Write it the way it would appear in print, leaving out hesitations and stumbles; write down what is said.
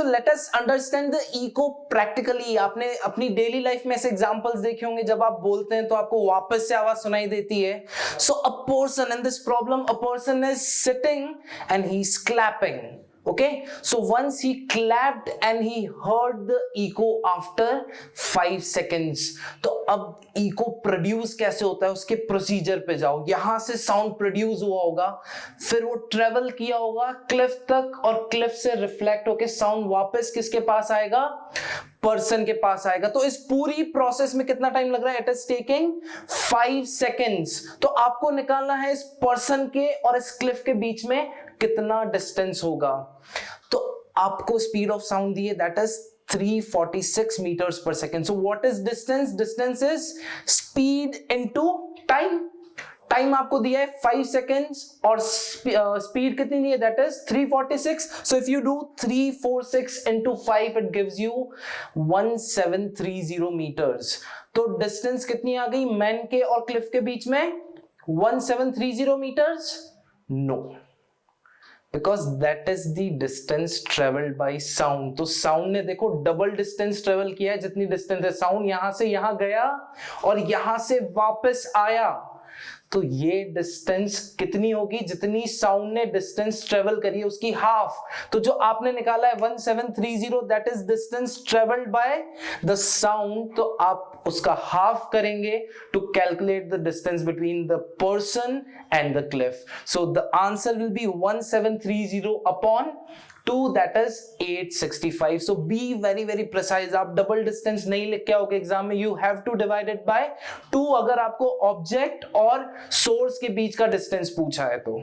Late us understand the echo practically. आपने अपनी daily life में ऐसे एग्जांपल्स देखे होंगे, जब आप बोलते हैं तो आपको वापस से आवाज सुनाई देती है। So a person in this problem, a person is sitting and he is clapping. Okay, so once he clapped and he heard the echo after 5 seconds. तो अब echo produce कैसे होता है, उसके प्रोसीजर पे जाओ। यहां से साउंड प्रोड्यूस हुआ होगा, फिर वो ट्रेवल किया होगा क्लिफ तक, और क्लिफ से रिफ्लेक्ट होके साउंड वापस किसके पास आएगा, पर्सन के पास आएगा। तो इस पूरी प्रोसेस में कितना टाइम लग रहा है, इट इज टेकिंग 5 सेकेंड्स। तो आपको निकालना है इस पर्सन के और इस क्लिफ के बीच में कितना डिस्टेंस होगा। तो आपको स्पीड ऑफ साउंड दी है, that is 346 meters per second. So what is distance? Distance is speed into time. Time आपको दिया है 5 seconds और स्पीड कितनी दी है, that is 346. So if you do 346 into 5, it gives you 1730 meters. तो distance कितनी आ गई मैन के और क्लिफ के बीच में, 1730 meters? No, because that is the distance traveled by sound. तो साउंड ने देखो डबल डिस्टेंस ट्रेवल किया है जितनी डिस्टेंस है। साउंड यहां से यहां गया और यहां से वापस आया, तो ये डिस्टेंस कितनी होगी, जितनी साउंड ने डिस्टेंस ट्रेवल करी है उसकी हाफ। तो जो आपने निकाला है 1730, that is distance travelled by the sound. तो आप उसका हाफ करेंगे to calculate the distance between the person and the cliff. So the answer will be 1730 upon 2, that is 865. So be very precise. आप डबल डिस्टेंस नहीं लिख के आओगे exam में, you have to divide it by 2 अगर आपको object और source के बीच का डिस्टेंस पूछा है तो।